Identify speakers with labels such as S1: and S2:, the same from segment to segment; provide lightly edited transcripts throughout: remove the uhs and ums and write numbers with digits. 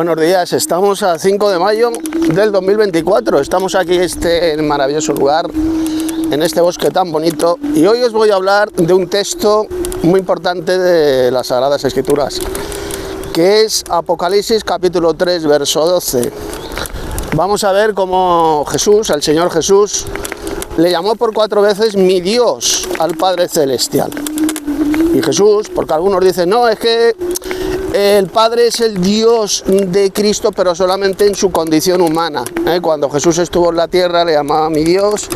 S1: Buenos días, estamos a 5 de mayo del 2024, estamos aquí en este maravilloso lugar, en este bosque tan bonito, y hoy os voy a hablar de un texto muy importante de las Sagradas Escrituras, que es Apocalipsis capítulo 3, verso 12. Vamos a ver cómo Jesús, el Señor Jesús, le llamó por 4 veces mi Dios al Padre Celestial. Y Jesús, porque algunos dicen, no, es que el Padre es el Dios de Cristo, pero solamente en su condición humana. Cuando Jesús estuvo en la tierra le llamaba mi Dios,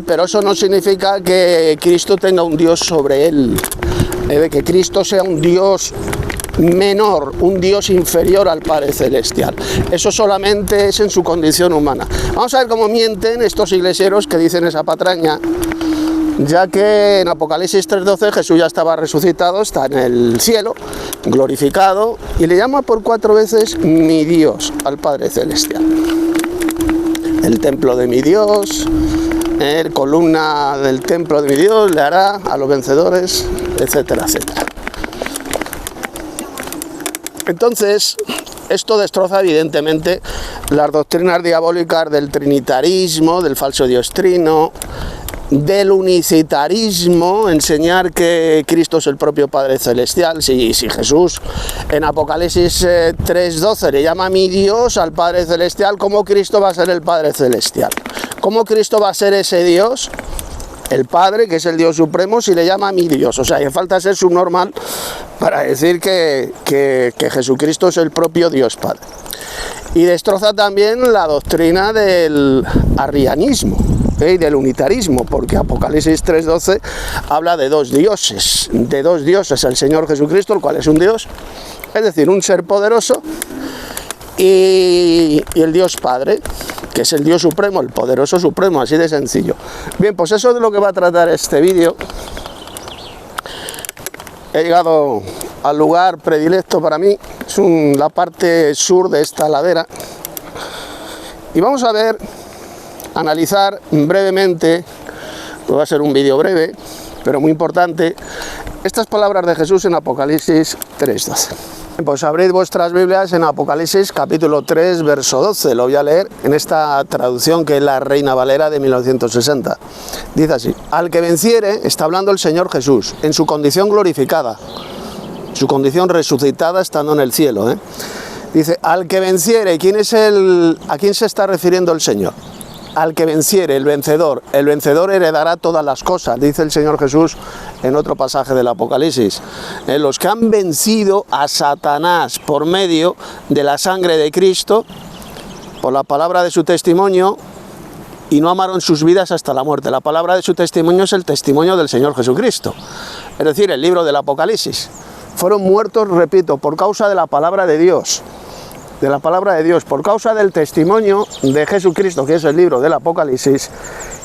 S1: pero eso no significa que Cristo tenga un Dios sobre él, que Cristo sea un Dios menor, un Dios inferior al Padre Celestial. Eso solamente es en su condición humana. Vamos a ver cómo mienten estos iglesieros que dicen esa patraña, ya que en Apocalipsis 3:12 Jesús ya estaba resucitado, está en el cielo, glorificado, y le llama por 4 veces mi Dios al Padre Celestial. El templo de mi Dios, columna del templo de mi Dios le hará a los vencedores, etcétera, etcétera. Entonces, esto destroza evidentemente las doctrinas diabólicas del trinitarismo, del falso Dios trino, del unicitarismo, enseñar que Cristo es el propio Padre Celestial. Si Jesús en Apocalipsis 3:12 le llama mi Dios al Padre Celestial, ¿cómo Cristo va a ser el Padre Celestial? ¿Cómo Cristo va a ser ese Dios, el Padre, que es el Dios supremo, si le llama mi Dios? O sea, hace falta ser subnormal para decir que Jesucristo es el propio Dios Padre. Y destroza también la doctrina del arrianismo y del unitarismo, porque Apocalipsis 3:12 habla de dos dioses, el Señor Jesucristo, el cual es un Dios, es decir, un ser poderoso, y el Dios Padre, que es el Dios supremo, el poderoso supremo, así de sencillo. Bien, pues eso es de lo que va a tratar este vídeo. He llegado al lugar predilecto para mí, es la parte sur de esta ladera, y vamos a ver, analizar brevemente, va a ser un vídeo breve, pero muy importante, estas palabras de Jesús en Apocalipsis 3:12. Pues abrid vuestras Biblias en Apocalipsis capítulo 3, verso 12, lo voy a leer en esta traducción que es la Reina Valera de 1960. Dice así: al que venciere, está hablando el Señor Jesús, en su condición glorificada, su condición resucitada estando en el cielo. Dice, al que venciere, ¿a quién se está refiriendo el Señor? Al que venciere, el vencedor heredará todas las cosas, dice el Señor Jesús en otro pasaje del Apocalipsis. Los que han vencido a Satanás por medio de la sangre de Cristo, por la palabra de su testimonio, y no amaron sus vidas hasta la muerte. La palabra de su testimonio es el testimonio del Señor Jesucristo, es decir, el libro del Apocalipsis. Fueron muertos, repito, por causa de la palabra de Dios. Por causa del testimonio de Jesucristo, que es el libro del Apocalipsis,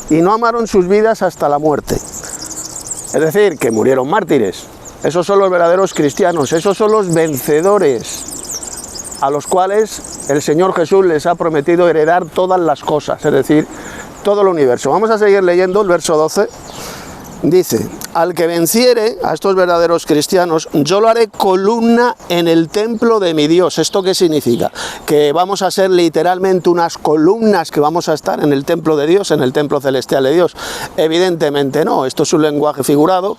S1: y no amaron sus vidas hasta la muerte. Es decir, que murieron mártires. Esos son los verdaderos cristianos, esos son los vencedores, a los cuales el Señor Jesús les ha prometido heredar todas las cosas, es decir, todo el universo. Vamos a seguir leyendo el verso 12. Dice, al que venciere, a estos verdaderos cristianos, yo lo haré columna en el templo de mi Dios. ¿Esto qué significa? ¿Que vamos a ser literalmente unas columnas que vamos a estar en el templo de Dios, en el templo celestial de Dios? Evidentemente no, esto es un lenguaje figurado,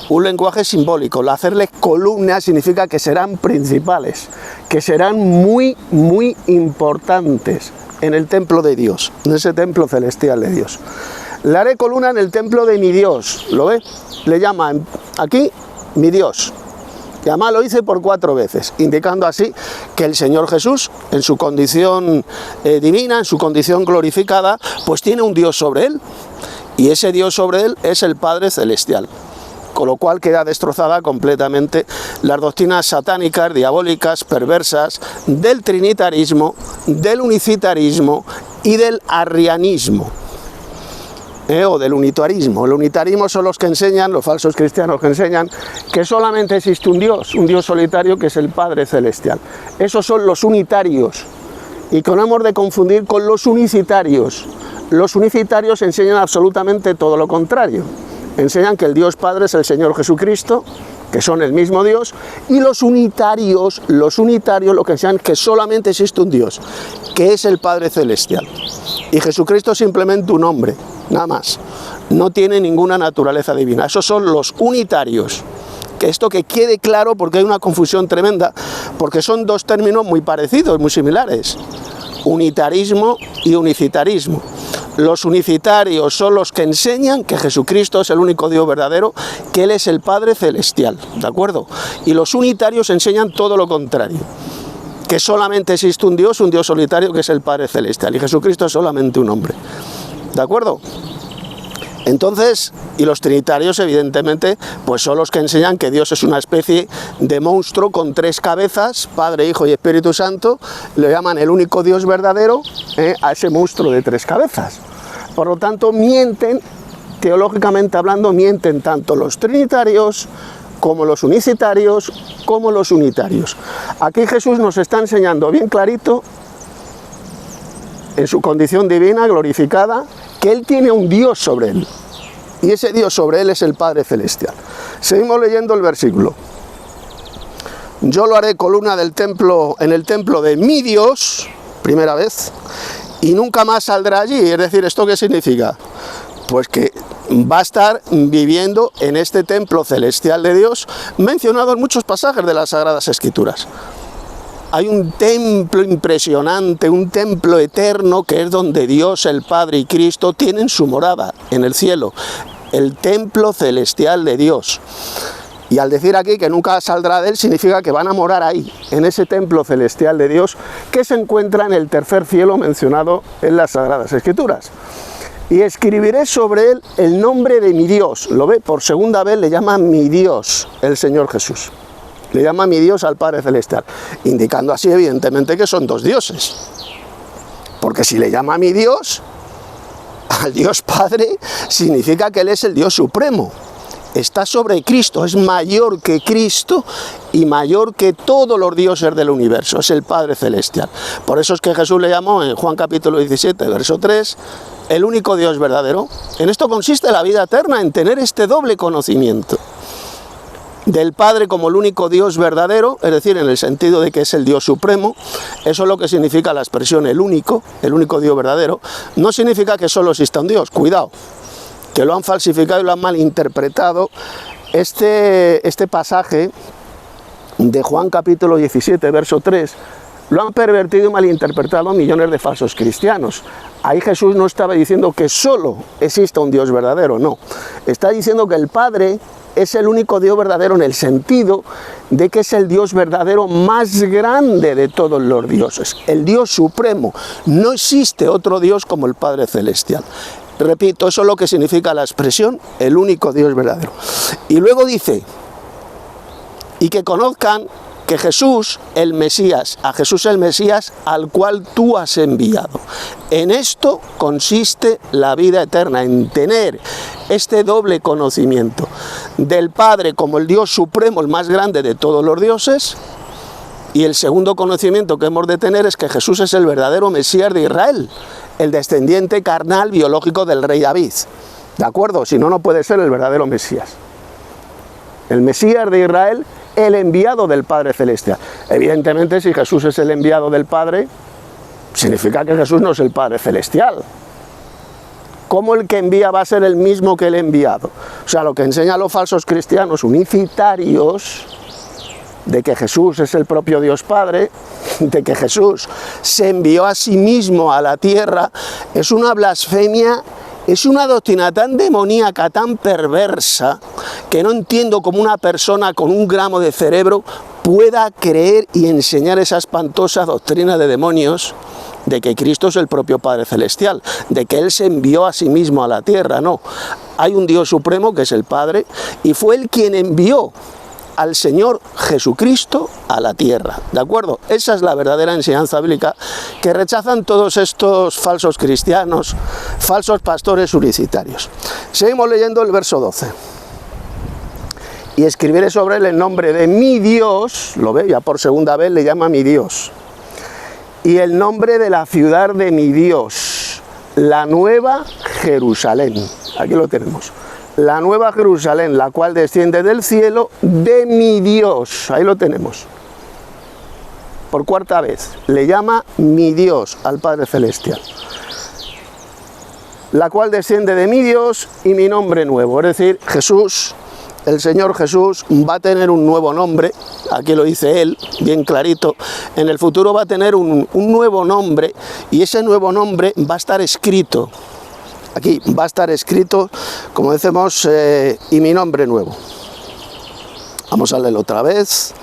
S1: un lenguaje simbólico. El hacerle columna significa que serán principales, que serán muy, muy importantes en el templo de Dios, en ese templo celestial de Dios. Le haré columna en el templo de mi Dios, ¿lo ve? Le llama aquí mi Dios. Y además lo hice por 4 veces, indicando así que el Señor Jesús, en su condición divina, en su condición glorificada, pues tiene un Dios sobre él. Y ese Dios sobre él es el Padre Celestial. Con lo cual queda destrozada completamente las doctrinas satánicas, diabólicas, perversas, del trinitarismo, del unicitarismo y del arrianismo. O del unitarismo. El unitarismo son los que enseñan, los falsos cristianos que enseñan que solamente existe un Dios solitario, que es el Padre Celestial. Esos son los unitarios, y que no hemos de confundir con los unicitarios. Los unicitarios enseñan absolutamente todo lo contrario. Enseñan que el Dios Padre es el Señor Jesucristo, que son el mismo Dios, y los unitarios lo que enseñan que solamente existe un Dios, que es el Padre Celestial. Y Jesucristo es simplemente un hombre, nada más. No tiene ninguna naturaleza divina. Esos son los unitarios. Que esto que quede claro, porque hay una confusión tremenda, porque son dos términos muy parecidos, muy similares. Unitarismo y unicitarismo. Los unicitarios son los que enseñan que Jesucristo es el único Dios verdadero, que Él es el Padre Celestial, ¿de acuerdo? Y los unitarios enseñan todo lo contrario, que solamente existe un Dios solitario, que es el Padre Celestial, y Jesucristo es solamente un hombre, ¿de acuerdo? Entonces, y los trinitarios evidentemente pues son los que enseñan que Dios es una especie de monstruo con tres cabezas, Padre, Hijo y Espíritu Santo, le llaman el único Dios verdadero a ese monstruo de tres cabezas. Por lo tanto, mienten, teológicamente hablando, mienten tanto los trinitarios como los unicitarios, como los unitarios. Aquí Jesús nos está enseñando bien clarito, en su condición divina, glorificada, que Él tiene un Dios sobre Él, y ese Dios sobre Él es el Padre Celestial. Seguimos leyendo el versículo. Yo lo haré columna del templo, en el templo de mi Dios, primera vez, y nunca más saldrá allí. Es decir, ¿esto qué significa? Pues que va a estar viviendo en este templo celestial de Dios, mencionado en muchos pasajes de las Sagradas Escrituras. Hay un templo impresionante, un templo eterno, que es donde Dios, el Padre y Cristo tienen su morada, en el cielo. El templo celestial de Dios. Y al decir aquí que nunca saldrá de él, significa que van a morar ahí, en ese templo celestial de Dios, que se encuentra en el tercer cielo mencionado en las Sagradas Escrituras. Y escribiré sobre él el nombre de mi Dios. Lo ve, por segunda vez le llama mi Dios el Señor Jesús. Le llama mi Dios al Padre Celestial, indicando así evidentemente que son dos dioses. Porque si le llama mi Dios, al Dios Padre, significa que Él es el Dios supremo. Está sobre Cristo, es mayor que Cristo y mayor que todos los dioses del universo, es el Padre Celestial. Por eso es que Jesús le llamó en Juan capítulo 17, verso 3, el único Dios verdadero. En esto consiste la vida eterna, en tener este doble conocimiento del Padre como el único Dios verdadero, es decir, en el sentido de que es el Dios supremo. Eso es lo que significa la expresión el único Dios verdadero. No significa que solo exista un Dios, cuidado, que lo han falsificado y lo han malinterpretado. Este pasaje de Juan capítulo 17, verso 3, lo han pervertido y malinterpretado millones de falsos cristianos. Ahí Jesús no estaba diciendo que solo exista un Dios verdadero, no. Está diciendo que el Padre es el único Dios verdadero en el sentido de que es el Dios verdadero más grande de todos los dioses, el Dios supremo. No existe otro Dios como el Padre Celestial. Repito, eso es lo que significa la expresión, el único Dios verdadero. Y luego dice, y que conozcan que Jesús, el Mesías, a Jesús el Mesías, al cual tú has enviado. En esto consiste la vida eterna, en tener este doble conocimiento del Padre como el Dios supremo, el más grande de todos los dioses, y el segundo conocimiento que hemos de tener es que Jesús es el verdadero Mesías de Israel, el descendiente carnal biológico del rey David. ¿De acuerdo? Si no, no puede ser el verdadero Mesías. El Mesías de Israel, el enviado del Padre Celestial. Evidentemente, si Jesús es el enviado del Padre, significa que Jesús no es el Padre Celestial. ¿Cómo el que envía va a ser el mismo que el enviado? O sea, lo que enseñan los falsos cristianos unicitarios, de que Jesús es el propio Dios Padre, de que Jesús se envió a sí mismo a la tierra, es una blasfemia. Es una doctrina tan demoníaca, tan perversa, que no entiendo cómo una persona con un gramo de cerebro pueda creer y enseñar esa espantosa doctrina de demonios de que Cristo es el propio Padre Celestial, de que Él se envió a sí mismo a la tierra. No, hay un Dios supremo que es el Padre, y fue Él quien envió al Señor Jesucristo a la tierra, ¿de acuerdo? Esa es la verdadera enseñanza bíblica que rechazan todos estos falsos cristianos, falsos pastores unicitarios. Seguimos leyendo el verso 12. Y escribiré sobre él el nombre de mi Dios, lo ve, ya por segunda vez le llama mi Dios, y el nombre de la ciudad de mi Dios, la nueva Jerusalén. Aquí lo tenemos. la nueva Jerusalén, la cual desciende del cielo de mi Dios. Ahí lo tenemos. Por cuarta vez, le llama mi Dios al Padre Celestial. La cual desciende de mi Dios y mi nombre nuevo. Es decir, Jesús, el Señor Jesús, va a tener un nuevo nombre. Aquí lo dice él, bien clarito. En el futuro va a tener un nuevo nombre, y ese nuevo nombre va a estar escrito. Aquí va a estar escrito, como decimos, y mi nombre nuevo. Vamos a leerlo otra vez.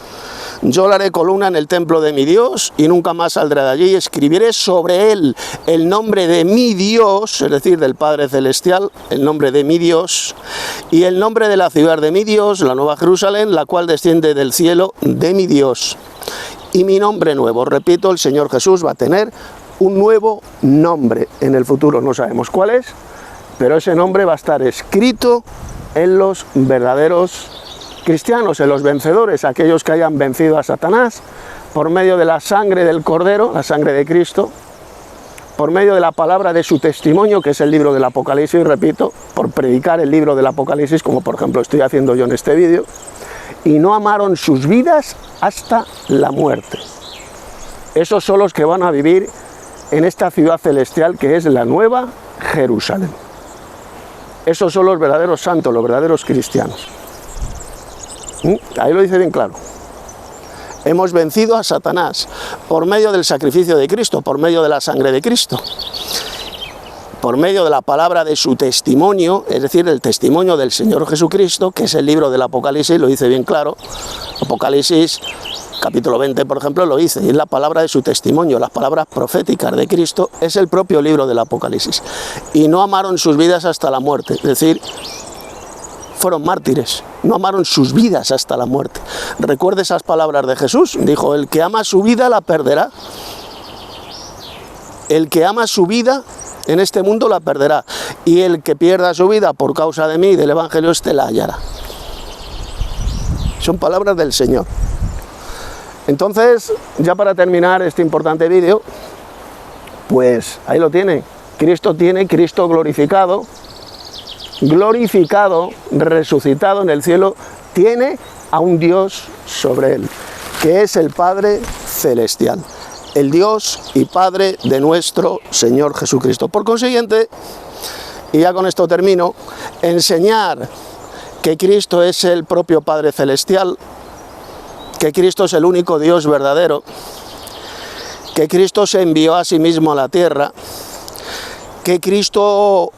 S1: Yo le haré columna en el templo de mi Dios y nunca más saldré de allí. Escribiré sobre él el nombre de mi Dios, es decir, del Padre Celestial, el nombre de mi Dios, y el nombre de la ciudad de mi Dios, la nueva Jerusalén, la cual desciende del cielo de mi Dios. Y mi nombre nuevo, repito, el Señor Jesús va a tener un nuevo nombre en el futuro. No sabemos cuál es, pero ese nombre va a estar escrito en los verdaderos cristianos, en los vencedores, aquellos que hayan vencido a Satanás por medio de la sangre del Cordero, la sangre de Cristo, por medio de la palabra de su testimonio, que es el libro del Apocalipsis, repito, por predicar el libro del Apocalipsis, como por ejemplo estoy haciendo yo en este vídeo, y no amaron sus vidas hasta la muerte. Esos son los que van a vivir en esta ciudad celestial que es la nueva Jerusalén. Esos son los verdaderos santos, los verdaderos cristianos. Ahí lo dice bien claro. Hemos vencido a Satanás por medio del sacrificio de Cristo, por medio de la sangre de Cristo, por medio de la palabra de su testimonio, es decir, el testimonio del Señor Jesucristo, que es el libro del Apocalipsis, lo dice bien claro. Apocalipsis capítulo 20, por ejemplo, lo dice, y es la palabra de su testimonio, las palabras proféticas de Cristo, es el propio libro del Apocalipsis. Y no amaron sus vidas hasta la muerte, es decir, fueron mártires, no amaron sus vidas hasta la muerte. Recuerde esas palabras de Jesús, dijo, el que ama su vida la perderá. El que ama su vida en este mundo la perderá, y el que pierda su vida por causa de mí y del Evangelio, este la hallará. Son palabras del Señor. Entonces, ya para terminar este importante vídeo, pues ahí lo tiene. Cristo glorificado, resucitado en el cielo, tiene a un Dios sobre él, que es el Padre Celestial, el Dios y Padre de nuestro Señor Jesucristo. Por consiguiente, y ya con esto termino, enseñar que Cristo es el propio Padre Celestial, que Cristo es el único Dios verdadero, que Cristo se envió a sí mismo a la tierra, que Cristo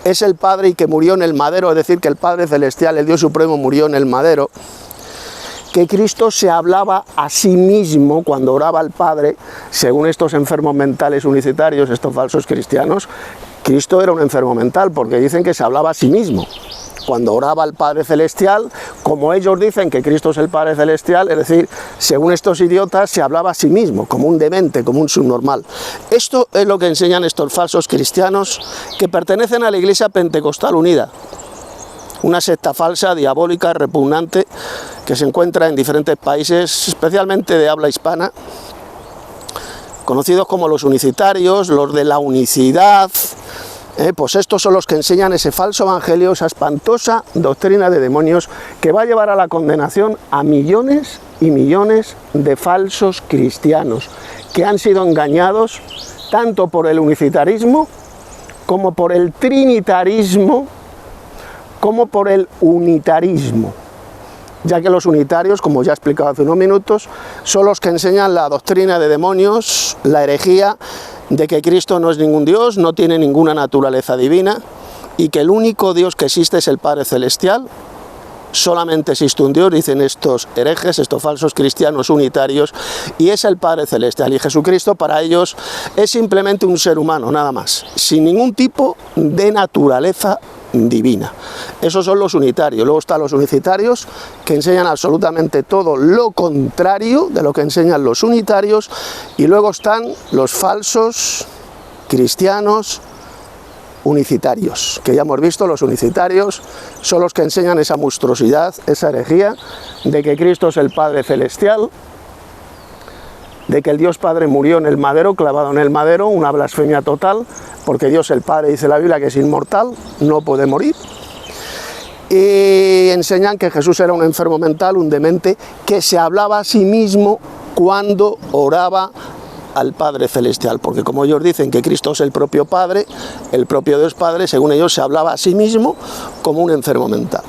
S1: es el Padre y que murió en el madero, es decir, que el Padre Celestial, el Dios Supremo, murió en el madero, que Cristo se hablaba a sí mismo cuando oraba al Padre, según estos enfermos mentales unicitarios, estos falsos cristianos. Cristo era un enfermo mental porque dicen que se hablaba a sí mismo cuando oraba al Padre Celestial, como ellos dicen que Cristo es el Padre Celestial, es decir, según estos idiotas, se hablaba a sí mismo, como un demente, como un subnormal. Esto es lo que enseñan estos falsos cristianos que pertenecen a la Iglesia Pentecostal Unida, una secta falsa, diabólica, repugnante, que se encuentra en diferentes países, especialmente de habla hispana, conocidos como los unicitarios, los de la unicidad. Pues estos son los que enseñan ese falso evangelio, esa espantosa doctrina de demonios que va a llevar a la condenación a millones y millones de falsos cristianos que han sido engañados tanto por el unicitarismo como por el trinitarismo como por el unitarismo, ya que los unitarios, como ya he explicado hace unos minutos, son los que enseñan la doctrina de demonios, la herejía de que Cristo no es ningún Dios, no tiene ninguna naturaleza divina y que el único Dios que existe es el Padre Celestial. Solamente existe un Dios, dicen estos herejes, estos falsos cristianos unitarios, y es el Padre Celestial. Y Jesucristo para ellos es simplemente un ser humano, nada más, sin ningún tipo de naturaleza divina. Esos son los unitarios. Luego están los unicitarios, que enseñan absolutamente todo lo contrario de lo que enseñan los unitarios, y luego están los falsos cristianos unicitarios, que ya hemos visto. Los unicitarios son los que enseñan esa monstruosidad, esa herejía de que Cristo es el Padre Celestial, de que el Dios Padre murió en el madero, clavado en el madero, una blasfemia total, porque Dios el Padre, dice la Biblia, que es inmortal, no puede morir. Y enseñan que Jesús era un enfermo mental, un demente, que se hablaba a sí mismo cuando oraba al Padre Celestial, porque como ellos dicen que Cristo es el propio Padre, el propio Dios Padre, según ellos se hablaba a sí mismo como un enfermo mental.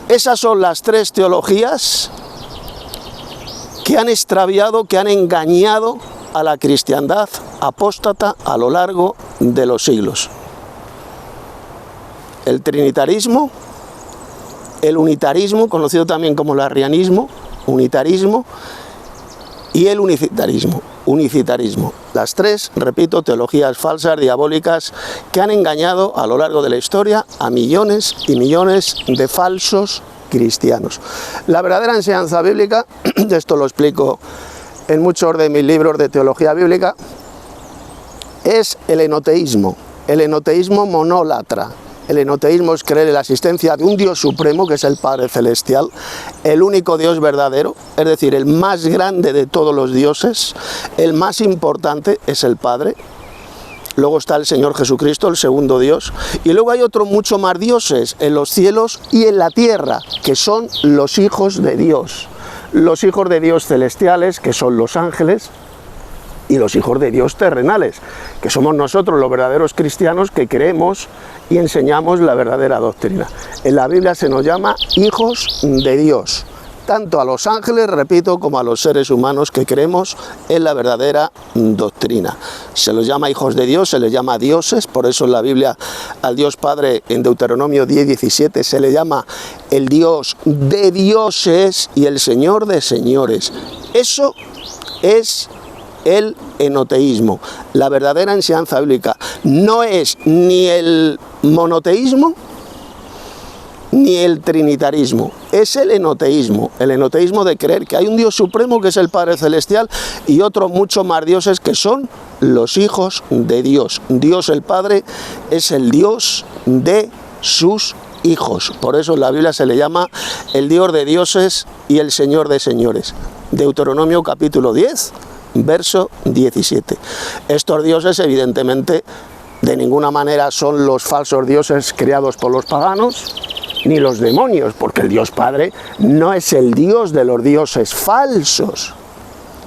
S1: Esas son las tres teologías que han extraviado, que han engañado a la cristiandad apóstata a lo largo de los siglos. El trinitarismo, el unitarismo, conocido también como el arrianismo, unitarismo, y el unicitarismo. Las tres, repito, teologías falsas, diabólicas, que han engañado a lo largo de la historia a millones y millones de falsos cristianos. La verdadera enseñanza bíblica, esto lo explico en muchos de mis libros de teología bíblica, es el enoteísmo monólatra. El enoteísmo es creer en la existencia de un Dios supremo, que es el Padre Celestial, el único Dios verdadero, es decir, el más grande de todos los dioses, el más importante es el Padre. Luego está el Señor Jesucristo, el segundo Dios, y luego hay otros mucho más dioses en los cielos y en la tierra, que son los hijos de Dios. Los hijos de Dios celestiales, que son los ángeles, y los hijos de Dios terrenales, que somos nosotros los verdaderos cristianos que creemos y enseñamos la verdadera doctrina. En la Biblia se nos llama hijos de Dios, tanto a los ángeles, repito, como a los seres humanos que creemos en la verdadera doctrina. Se los llama hijos de Dios, se les llama dioses, por eso en la Biblia al Dios Padre, en Deuteronomio 10:17, se le llama el Dios de dioses y el Señor de señores. Eso es el enoteísmo. La verdadera enseñanza bíblica no es ni el monoteísmo ni el trinitarismo, es el enoteísmo de creer que hay un Dios supremo que es el Padre Celestial y otros muchos más dioses que son los hijos de Dios. Dios el Padre es el Dios de sus hijos, por eso en la Biblia se le llama el Dios de dioses y el Señor de señores. Deuteronomio capítulo 10, verso 17. Estos dioses evidentemente de ninguna manera son los falsos dioses creados por los paganos, ni los demonios, porque el Dios Padre no es el Dios de los dioses falsos,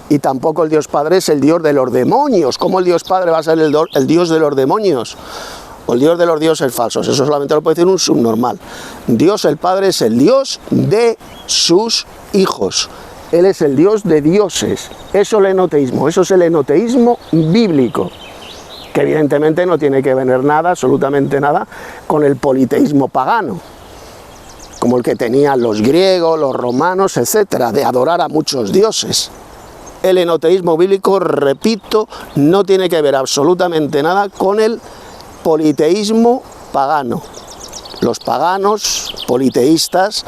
S1: y tampoco el Dios Padre es el Dios de los demonios. ¿Cómo el Dios Padre va a ser el Dios de los demonios? O el Dios de los dioses falsos. Eso solamente lo puede decir un subnormal. Dios el Padre es el Dios de sus hijos. Él es el Dios de dioses. Eso es el enoteísmo, eso es el enoteísmo bíblico, que evidentemente no tiene que ver nada, absolutamente nada, con el politeísmo pagano, como el que tenían los griegos, los romanos, etcétera, de adorar a muchos dioses. El enoteísmo bíblico, repito, no tiene que ver absolutamente nada con el politeísmo pagano. Los paganos politeístas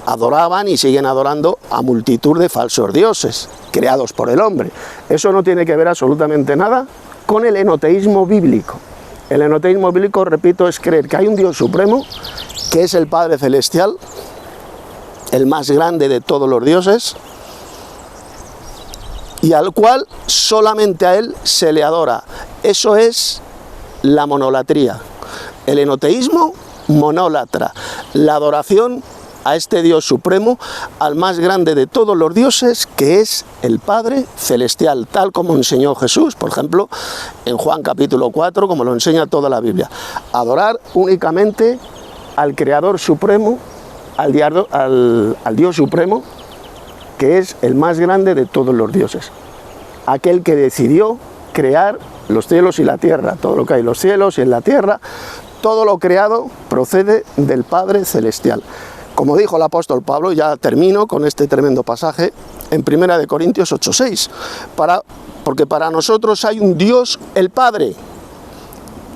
S1: adoraban y siguen adorando a multitud de falsos dioses creados por el hombre. Eso no tiene que ver absolutamente nada con el enoteísmo bíblico. El enoteísmo bíblico, repito, es creer que hay un Dios supremo, que es el Padre Celestial, el más grande de todos los dioses, y al cual solamente a Él se le adora. Eso es la monolatría. El enoteísmo monólatra, la adoración a este Dios supremo, al más grande de todos los dioses, que es el Padre Celestial, tal como enseñó Jesús, por ejemplo, en Juan capítulo 4, como lo enseña toda la Biblia. Adorar únicamente al Creador Supremo, al Dios Supremo, que es el más grande de todos los dioses. Aquel que decidió crear los cielos y la tierra, todo lo que hay en los cielos y en la tierra, todo lo creado procede del Padre Celestial. Como dijo el apóstol Pablo, ya termino con este tremendo pasaje, en 1 Corintios 8:6, porque para nosotros hay un Dios el Padre.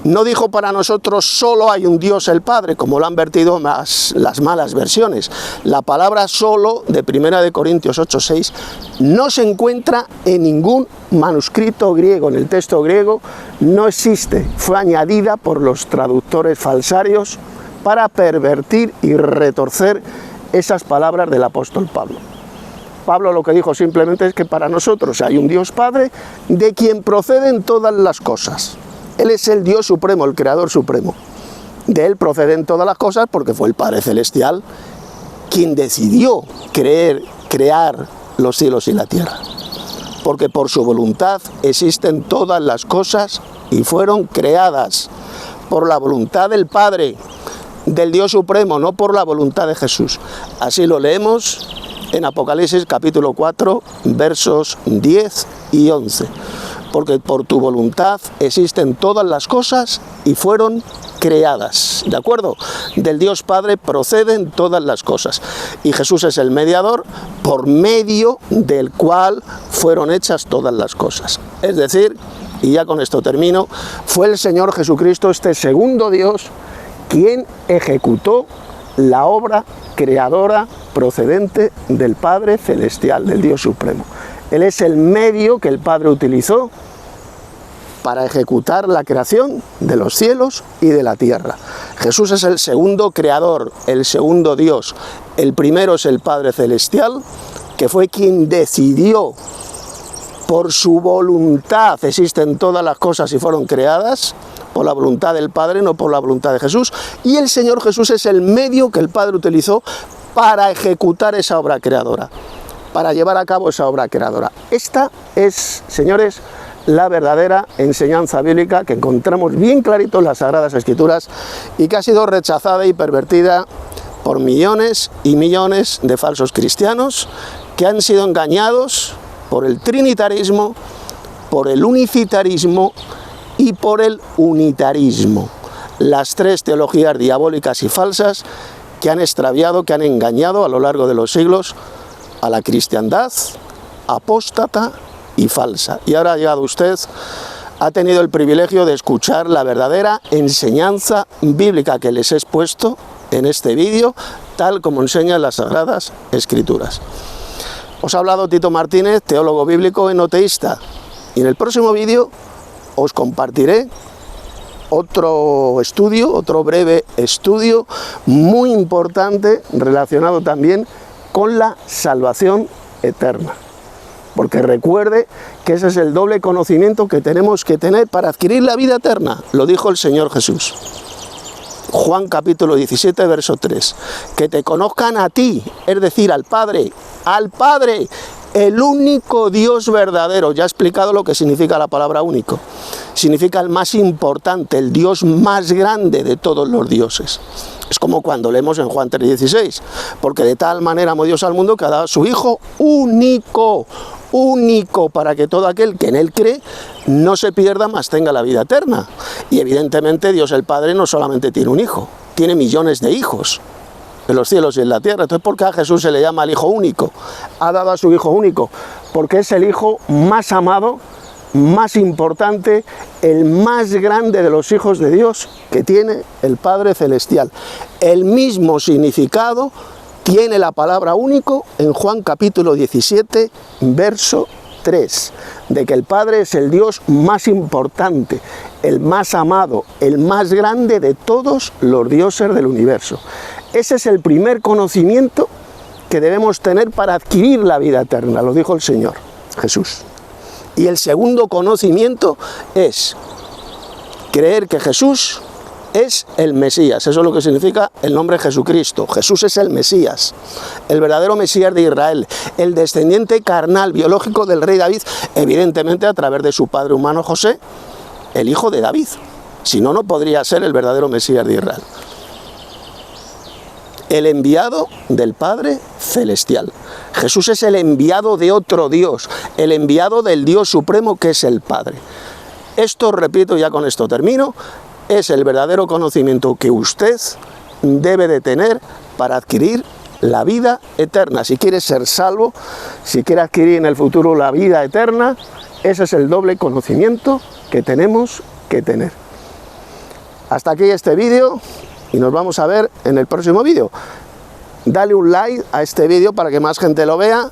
S1: No dijo para nosotros solo hay un Dios el Padre, como lo han vertido las malas versiones. La palabra solo de 1 Corintios 8:6 no se encuentra en ningún manuscrito griego, en el texto griego no existe, fue añadida por los traductores falsarios para pervertir y retorcer esas palabras del apóstol Pablo. Pablo lo que dijo simplemente es que para nosotros hay un Dios Padre de quien proceden todas las cosas. Él es el Dios supremo, el Creador supremo. De Él proceden todas las cosas porque fue el Padre Celestial quien decidió crear los cielos y la tierra. Porque por su voluntad existen todas las cosas y fueron creadas por la voluntad del Padre, del Dios Supremo, no por la voluntad de Jesús. Así lo leemos en Apocalipsis capítulo 4, versos 10 y 11. Porque por tu voluntad existen todas las cosas y fueron creadas, ¿de acuerdo? Del Dios Padre proceden todas las cosas. Y Jesús es el mediador por medio del cual fueron hechas todas las cosas. Es decir, y ya con esto termino, fue el Señor Jesucristo, este segundo Dios, quien ejecutó la obra creadora procedente del Padre Celestial, del Dios Supremo. Él es el medio que el Padre utilizó para ejecutar la creación de los cielos y de la tierra. Jesús es el segundo creador, el segundo Dios. El primero es el Padre Celestial, que fue quien decidió por su voluntad, existen todas las cosas y fueron creadas, por la voluntad del Padre, no por la voluntad de Jesús. Y el Señor Jesús es el medio que el Padre utilizó para ejecutar esa obra creadora, para llevar a cabo esa obra creadora. Esta es, señores, la verdadera enseñanza bíblica que encontramos bien clarito en las Sagradas Escrituras y que ha sido rechazada y pervertida por millones y millones de falsos cristianos que han sido engañados por el trinitarismo, por el unicitarismo y por el unitarismo. Las tres teologías diabólicas y falsas que han extraviado, que han engañado a lo largo de los siglos a la cristiandad apóstata y falsa. Y ahora ha llegado usted, ha tenido el privilegio de escuchar la verdadera enseñanza bíblica que les he expuesto en este vídeo, tal como enseñan las Sagradas Escrituras. Os ha hablado Tito Martínez, teólogo bíblico enoteísta, y en el próximo vídeo os compartiré otro estudio, otro breve estudio muy importante relacionado también con la salvación eterna. Porque recuerde que ese es el doble conocimiento que tenemos que tener para adquirir la vida eterna. Lo dijo el Señor Jesús. Juan capítulo 17, verso 3. Que te conozcan a ti, es decir, al Padre, el único Dios verdadero. Ya he explicado lo que significa la palabra único. Significa el más importante, el Dios más grande de todos los dioses. Es como cuando leemos en Juan 3:16, porque de tal manera amó Dios al mundo que ha dado a su Hijo único, para que todo aquel que en Él cree no se pierda, mas tenga la vida eterna. Y evidentemente Dios el Padre no solamente tiene un hijo, tiene millones de hijos en los cielos y en la tierra. Entonces, ¿por qué a Jesús se le llama el Hijo único? Ha dado a su Hijo único, porque es el Hijo más amado, más importante, el más grande de los hijos de Dios que tiene el Padre Celestial. El mismo significado tiene la palabra único en Juan capítulo 17, verso 3, de que el Padre es el Dios más importante, el más amado, el más grande de todos los dioses del universo. Ese es el primer conocimiento que debemos tener para adquirir la vida eterna, lo dijo el Señor Jesús. Y el segundo conocimiento es creer que Jesús es el Mesías. Eso es lo que significa el nombre Jesucristo. Jesús es el Mesías, el verdadero Mesías de Israel, el descendiente carnal, biológico del rey David, evidentemente a través de su padre humano José, el hijo de David. Si no, no podría ser el verdadero Mesías de Israel. El enviado del Padre Celestial. Jesús es el enviado de otro Dios, el enviado del Dios Supremo que es el Padre. Esto, repito, ya con esto termino, es el verdadero conocimiento que usted debe de tener para adquirir la vida eterna. Si quiere ser salvo, si quiere adquirir en el futuro la vida eterna, ese es el doble conocimiento que tenemos que tener. Hasta aquí este vídeo y nos vamos a ver en el próximo vídeo. Dale un like a este vídeo para que más gente lo vea.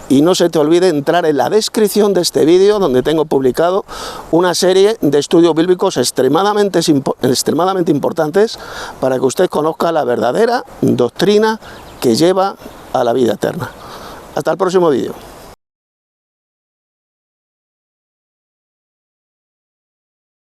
S1: Y no se te olvide entrar en la descripción de este vídeo, donde tengo publicado una serie de estudios bíblicos extremadamente importantes para que usted conozca la verdadera doctrina que lleva a la vida eterna. Hasta el próximo vídeo.